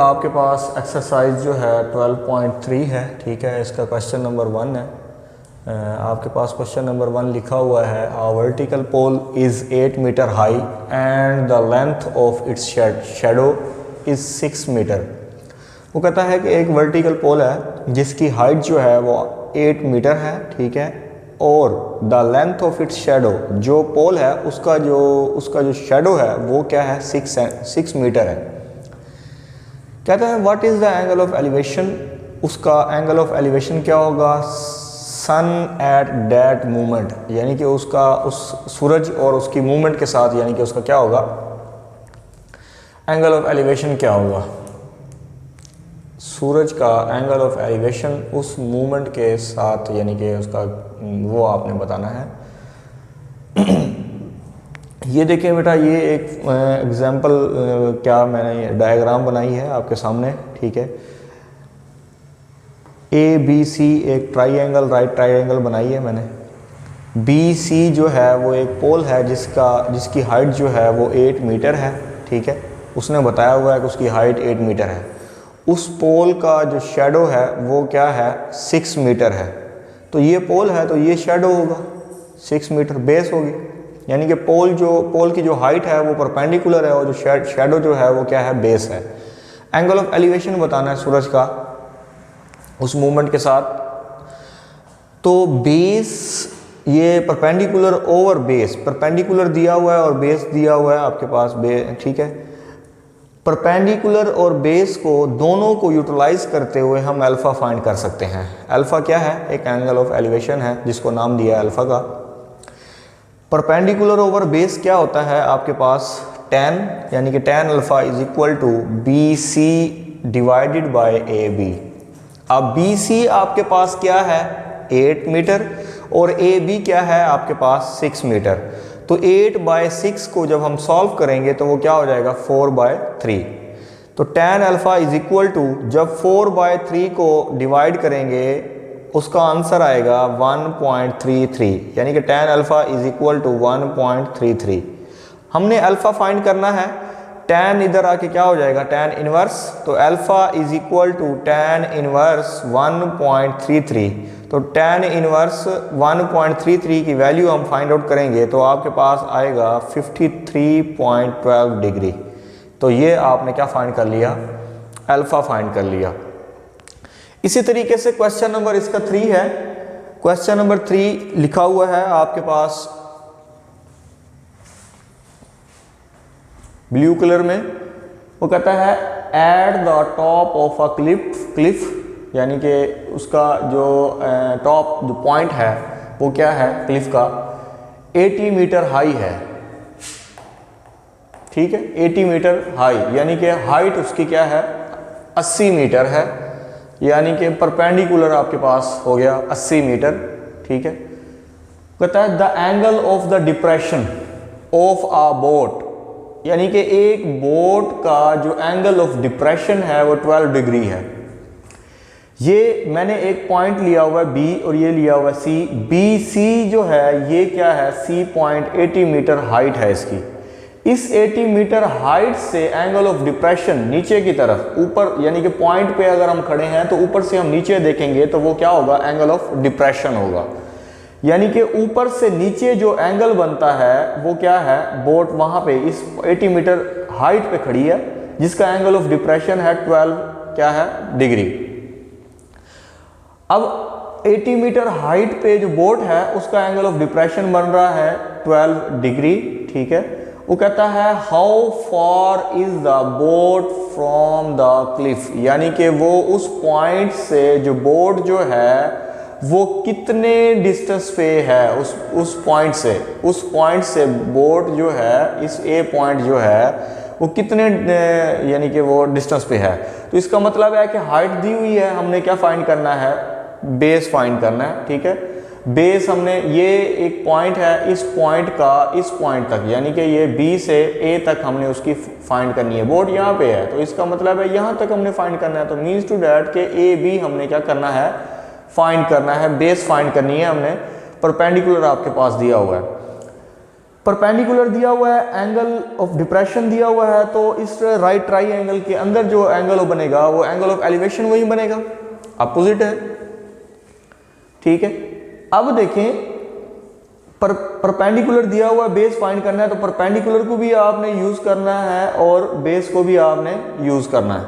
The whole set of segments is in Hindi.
आपके पास एक्सरसाइज जो है 12.3 है, ठीक है। इसका क्वेश्चन नंबर 1 है। आपके पास क्वेश्चन नंबर 1 लिखा हुआ है, a vertical pole is 8 metre high and the length of its shadow is 6 metre. वो कहता है कि एक वर्टिकल पोल है जिसकी हाइट जो है वो 8 मीटर है, ठीक है, और the length of its shadow, जो पोल है उसका जो शैडो है वो क्या है, 6 मीटर है। कहता है what is the angle of elevation, उसका एंगल ऑफ एलिवेशन क्या होगा सन एट दैट मूवमेंट, यानी कि उसका उस सूरज और उसकी मूवमेंट के साथ, यानी कि उसका क्या होगा, एंगल ऑफ एलिवेशन क्या होगा, सूरज का एंगल ऑफ एलिवेशन उस मूवमेंट के साथ, यानी कि उसका वो आपने बताना है। ये देखिए बेटा, ये एक एग्जांपल क्या मैंने डायग्राम बनाई है आपके सामने, ठीक है। ए बी सी एक ट्राइंगल, राइट ट्राइंगल बनाई है मैंने। बी सी जो है वो एक पोल है जिसकी हाइट जो है वो 8 मीटर है, ठीक है। उसने बताया हुआ है कि उसकी हाइट 8 मीटर है। उस पोल का जो शैडो है वो क्या है, 6 मीटर है। तो ये पोल है तो ये शैडो होगा 6 मीटर, बेस होगी, यानी कि पोल की जो हाइट है वो परपेंडिकुलर है और जो शैडो जो है वो क्या है, बेस है। एंगल ऑफ एलिवेशन बताना है सूरज का उस मूवमेंट के साथ। तो बेस, ये परपेंडिकुलर ओवर बेस, परपेंडिकुलर दिया हुआ है और बेस दिया हुआ है आपके पास, ठीक है। परपेंडिकुलर और बेस को दोनों को यूटिलाइज करते हुए हम अल्फ़ा फाइंड कर सकते हैं। अल्फ़ा क्या है, एक एंगल ऑफ एलिवेशन है जिसको नाम दिया है अल्फ़ा का। परपेंडिकुलर ओवर बेस क्या होता है आपके पास, tan, यानी कि tan alpha is equal to B C divided by A B. अब बी सी आपके पास क्या है, 8 मीटर, और ए बी क्या है आपके पास 6 मीटर। तो 8/6 को जब हम सॉल्व करेंगे तो वो क्या हो जाएगा, 4/3। तो tan alpha is equal to, जब 4/3 को डिवाइड करेंगे उसका आंसर आएगा 1.33, यानी कि tan alpha is equal to 1.33। हमने अल्फ़ा फाइंड करना है, tan इधर आके क्या हो जाएगा, tan इनवर्स। तो alpha is equal to tan inverse 1.33। तो tan इनवर्स 1.33 की वैल्यू हम फाइंड आउट करेंगे तो आपके पास आएगा 53.12 डिग्री। तो ये आपने क्या फाइंड कर लिया, अल्फ़ा फाइंड कर लिया। इसी तरीके से क्वेश्चन नंबर इसका 3 है। क्वेश्चन नंबर 3 लिखा हुआ है आपके पास ब्लू कलर में। वो कहता है at the top of a cliff, यानी कि उसका जो टॉप जो पॉइंट है वो क्या है, क्लिफ का 80 मीटर हाई है, ठीक है। 80 मीटर हाई, यानी कि हाइट उसकी क्या है, 80 मीटर है, यानी कि परपेंडिकुलर आपके पास हो गया 80 मीटर, ठीक है। कहता है the angle of the depression of a boat, यानी कि एक बोट का जो एंगल ऑफ डिप्रेशन है वो 12 डिग्री है। ये मैंने एक पॉइंट लिया हुआ है बी और ये लिया हुआ है सी। बी सी जो है ये क्या है, सी पॉइंट 80 मीटर हाइट है इसकी। इस 80 मीटर हाइट से एंगल ऑफ डिप्रेशन नीचे की तरफ, ऊपर, यानी कि पॉइंट पे अगर हम खड़े हैं तो ऊपर से हम नीचे देखेंगे तो वो क्या होगा, एंगल ऑफ डिप्रेशन होगा। यानी कि ऊपर से नीचे जो एंगल बनता है वो क्या है, बोट वहां पे इस 80 मीटर हाइट पे खड़ी है जिसका एंगल ऑफ डिप्रेशन है 12 क्या है, डिग्री। अब 80 मीटर हाइट पे जो बोट है उसका एंगल ऑफ डिप्रेशन बन रहा है 12 डिग्री, ठीक है। वो कहता है how far is the boat from the Cliff, यानी कि वो उस पॉइंट से जो बोट जो है वो कितने डिस्टेंस पे है, उस पॉइंट से बोट जो है, इस ए पॉइंट जो है वो कितने यानी कि वो डिस्टेंस पे है। तो इसका मतलब है कि हाइट दी हुई है, हमने क्या फाइंड करना है, बेस फाइंड करना है, ठीक है। बेस हमने, ये एक पॉइंट है, इस पॉइंट का इस पॉइंट तक, यानी कि ये बी से ए तक हमने उसकी फाइंड करनी है। बोट यहाँ पे है तो इसका मतलब है यहाँ तक हमने फाइंड करना है। तो मीन्स टू डैट के ए बी हमने क्या करना है, फाइंड करना है, बेस फाइंड करनी है हमने। परपेंडिकुलर आपके पास दिया हुआ है। परपेंडिकुलर दिया हुआ है, एंगल ऑफ डिप्रेशन दिया हुआ है, तो इस राइट ट्राइंगल के अंदर जो एंगल बनेगा वो एंगल ऑफ एलिवेशन वही बनेगा, अपोजिट है, ठीक है। अब देखें परपेंडिकुलर दिया हुआ बेस फाइंड करना है, तो परपेंडिकुलर को भी आपने यूज करना है और बेस को भी आपने यूज करना है।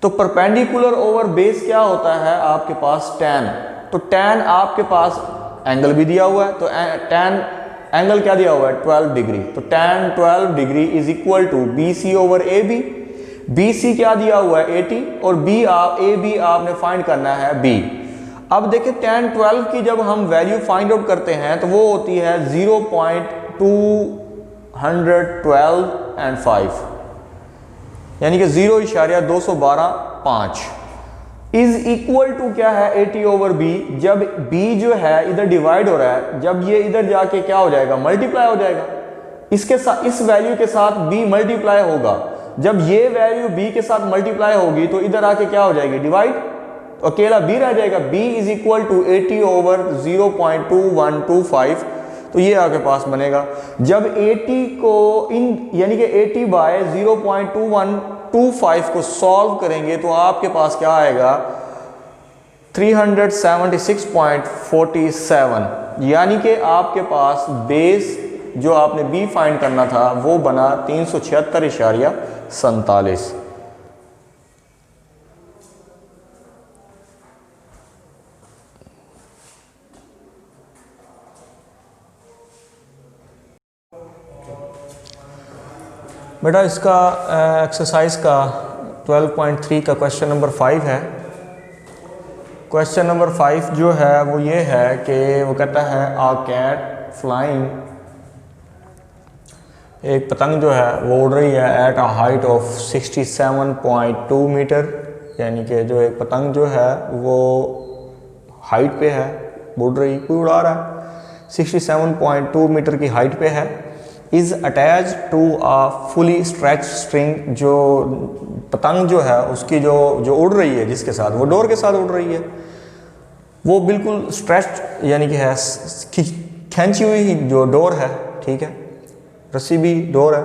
तो परपेंडिकुलर ओवर बेस क्या होता है आपके पास, tan। तो tan आपके पास एंगल भी दिया हुआ है, तो tan एंगल क्या दिया हुआ है 12 डिग्री, तो tan 12 degree is equal to BC over AB। BC क्या दिया हुआ है 80 और AB आपने फाइंड करना है B। अब देखिए tan 12 की जब हम वैल्यू फाइंड आउट करते हैं तो वो होती है 0.212 यानी कि 0.212.5 इज इक्वल टू क्या है 80 ओवर B। जब B जो है इधर डिवाइड हो रहा है, जब ये इधर जाके क्या हो जाएगा मल्टीप्लाई हो जाएगा, इसके साथ इस वैल्यू के साथ B मल्टीप्लाई होगा। जब ये वैल्यू B के साथ मल्टीप्लाई होगी तो इधर आके क्या हो जाएगी डिवाइड, तो अकेला B रह जाएगा। B is equal to 80 over 0.2125, तो ये आपके पास बनेगा। जब 80 को यानी कि 80 बाय 0.2125 को सॉल्व करेंगे तो आपके पास क्या आएगा 376.47, यानी कि आपके पास बेस जो आपने B फाइंड करना था वो बना 376.47। बेटा इसका एक्सरसाइज का 12.3 का क्वेश्चन नंबर 5 है। क्वेश्चन नंबर 5 जो है वो ये है कि वो कहता है आ कैट फ्लाइंग, एक पतंग जो है वो उड़ रही है at a height of 67.2 metre, यानी कि जो एक पतंग जो है वो हाइट पे है, उड़ रही कोई उड़ा रहा है, 67.2 मीटर की हाइट पे है। Is attach to a fully stretch string, जो पतंग जो है उसकी जो उड़ रही है जिसके साथ, वो डोर के साथ उड़ रही है, वो बिल्कुल स्ट्रेच यानी कि है खींची हुई जो डोर है, ठीक है, रस्सी भी डोर है।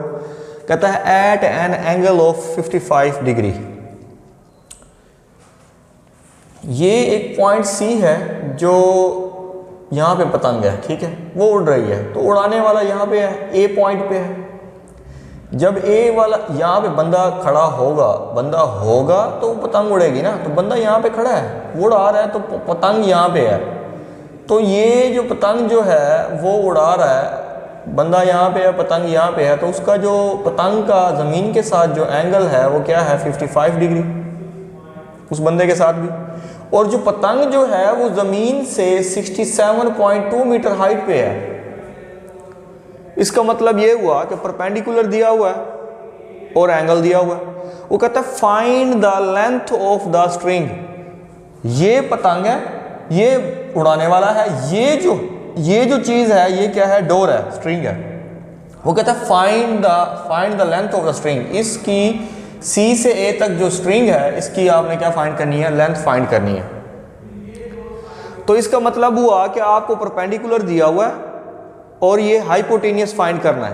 कहता है at an angle of 55 degree. ये एक पॉइंट C है जो यहाँ पे पतंग है, ठीक है, वो उड़ रही है, तो उड़ाने वाला यहाँ पे है, A पॉइंट पे है। जब A वाला यहाँ पे बंदा खड़ा होगा तो पतंग उड़ेगी ना, तो बंदा यहाँ पे खड़ा है, वो उड़ा रहा है, तो पतंग यहाँ पे है, तो ये जो पतंग जो है वो उड़ा रहा है, बंदा यहाँ पे है, पतंग यहाँ पे है, तो उसका जो पतंग का ज़मीन के साथ जो एंगल है वो क्या है 55 डिग्री उस बंदे के साथ भी। और जो पतंग जो है वो ज़मीन से 67.2 मीटर हाइट पे है। इसका मतलब ये हुआ कि परपेंडिकुलर दिया हुआ है और एंगल दिया हुआ है। वो कहता है find the length of the string. ये पतंग है, ये उड़ाने वाला है, ये जो चीज़ है ये क्या है डोर है, स्ट्रिंग है। वो कहता है find the length of the string. इसकी C से A तक जो स्ट्रिंग है इसकी आपने क्या फाइंड करनी है, लेंथ फाइंड करनी है। तो इसका मतलब हुआ कि आपको परपेंडिकुलर दिया हुआ है और ये हाइपोटेनियस फाइंड करना है।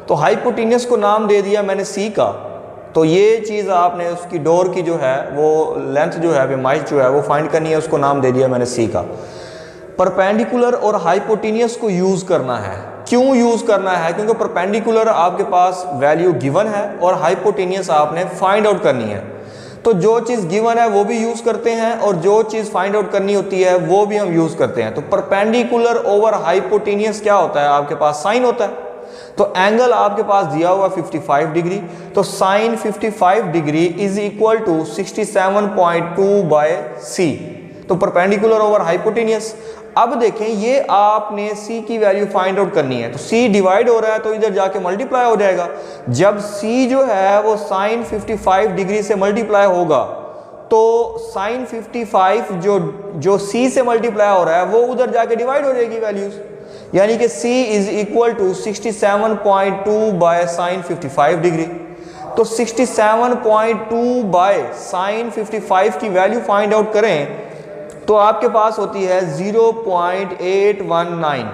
तो हाइपोटेनियस को नाम दे दिया मैंने C का, तो ये चीज़ आपने उसकी डोर की जो है वो लेंथ जो है माइज जो है वो फाइंड करनी है, उसको नाम दे दिया मैंने C का। परपेंडिकुलर और हाइपोटेनियस को यूज़ करना है। क्यों यूज़ करना है? क्योंकि परपेंडिकुलर आपके पास वैल्यू गिवन है और हाइपोटेनियस आपने फाइंड आउट करनी है। तो जो चीज़ गिवन है वो भी यूज़ करते हैं और जो चीज़ फाइंड आउट करनी होती है वो भी हम यूज़ करते हैं। तो परपेंडिकुलर ओवर हाइपोटेनियस क्या होता है, आपके पास साइन होता है। तो एंगल आपके पास दिया हुआ 55 डिग्री, तो sine 55 degree is equal to 67.2 by C। तो परपेंडिकुलर ओवर हाइपोटेनियस। अब देखें ये आपने C की वैल्यू फाइंड आउट करनी है, तो C डिवाइड हो रहा है तो इधर जाके मल्टीप्लाई हो जाएगा। जब C जो है वो साइन 55 डिग्री से मल्टीप्लाई होगा तो साइन 55 जो C से मल्टीप्लाई हो रहा है वो उधर जाके डिवाइड हो जाएगी वैल्यूज, यानी कि C is equal to 67.2 by sine 55 degree. तो 67.2 बाय साइन 55 की वैल्यू फाइंड आउट करें तो आपके पास होती है 0.819।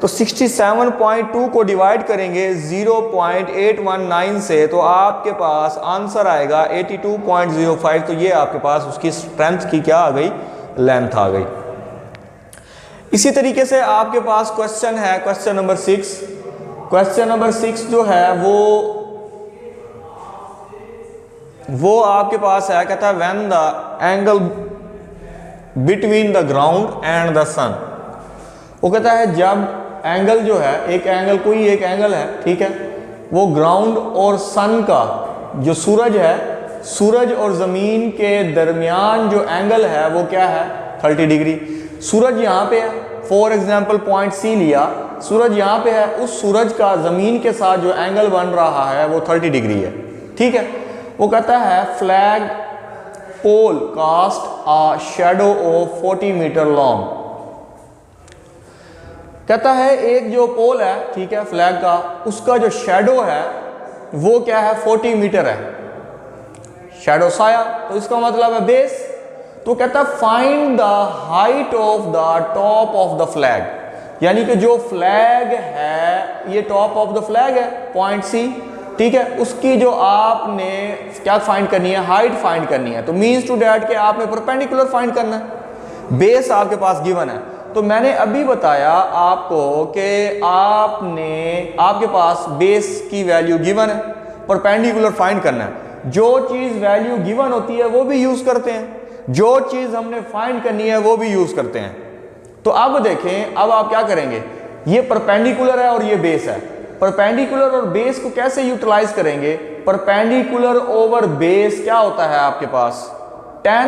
तो 67.2 को डिवाइड करेंगे 0.819 से तो आपके पास आंसर आएगा 82.05। तो ये आपके पास उसकी स्ट्रेंथ की क्या आ गई, लेंथ आ गई। इसी तरीके से आपके पास क्वेश्चन है क्वेश्चन नंबर 6। क्वेश्चन नंबर 6 जो है वो आपके पास है, कहता है when the angle between the ground and the sun. वो कहता है जब एंगल जो है, एक एंगल, कोई एक एंगल है, ठीक है, वो ग्राउंड और सन का, जो सूरज है, सूरज और ज़मीन के दरमियान जो एंगल है वो क्या है, 30 डिग्री। सूरज यहाँ पे है, फॉर एग्जाम्पल पॉइंट सी लिया, सूरज यहाँ पे है, उस सूरज का ज़मीन के साथ जो एंगल बन रहा है वो 30 डिग्री है, ठीक है। वो कहता है flag pole cast a shadow of 40 metre long. कहता है एक जो पोल है, ठीक है, फ्लैग का, उसका जो शैडो है वो क्या है, 40 मीटर है, शैडो साया। तो इसका मतलब है बेस। तो कहता है find the height of the top of the flag, यानी कि जो फ्लैग है, ये टॉप ऑफ द फ्लैग है पॉइंट सी, ठीक है, उसकी जो आपने क्या फाइंड करनी है, हाइट फाइंड करनी है। तो मीन्स टू डैट के आपने परपेंडिकुलर फाइंड करना है, बेस आपके पास गिवन है। तो मैंने अभी बताया आपको कि आपके पास बेस की वैल्यू गिवन है, परपेंडिकुलर फाइंड करना है। जो चीज़ वैल्यू गिवन होती है वो भी यूज़ करते हैं, जो चीज़ हमने फाइंड करनी है वो भी यूज़ करते हैं। तो अब देखें, अब आप क्या करेंगे, ये परपेंडिकुलर है और ये बेस है। परपेंडिकुलर और बेस को कैसे यूटिलाइज करेंगे, परपेंडिकुलर ओवर बेस क्या होता है आपके पास, tan।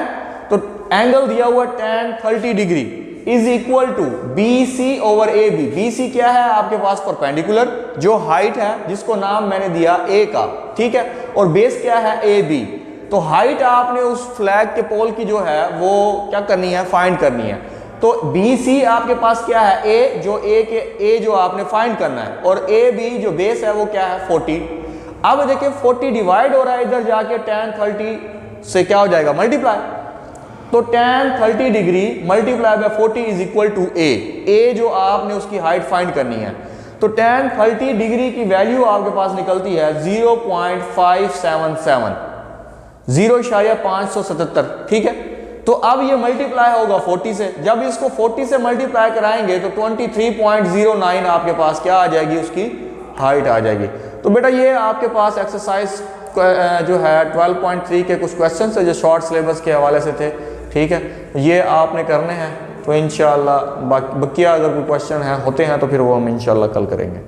तो एंगल दिया हुआ tan 30 degree is equal to BC over AB। BC क्या है आपके पास, परपेंडिकुलर, जो हाइट है जिसको नाम मैंने दिया A का, ठीक है, और बेस क्या है AB। तो हाइट आपने उस फ्लैग के पोल की जो है वो क्या करनी है, फाइंड करनी है। तो BC आपके पास क्या है, A, जो A जो आपने फाइंड करना है, और AB जो बेस है वो क्या है, 40। अब देखिए 40 डिवाइड हो रहा है इधर जाके tan 30 से क्या हो जाएगा, मल्टीप्लाई। तो tan 30 degree multiply by 40 is equal to A जो आपने उसकी हाइट फाइंड करनी है। तो tan 30 डिग्री की वैल्यू आपके पास निकलती है 0.577, 0.577, ठीक है। तो अब ये मल्टीप्लाई होगा 40 से, जब इसको 40 से मल्टीप्लाई कराएंगे तो 23.09 आपके पास क्या आ जाएगी, उसकी हाइट आ जाएगी। तो बेटा ये आपके पास एक्सरसाइज जो है 12.3 के कुछ क्वेश्चन है जो शॉर्ट सिलेबस के हवाले से थे, ठीक है, ये आपने करने हैं। तो इंशाल्लाह बकिया अगर कोई क्वेश्चन है होते हैं तो फिर वो हम इंशाल्लाह कल करेंगे।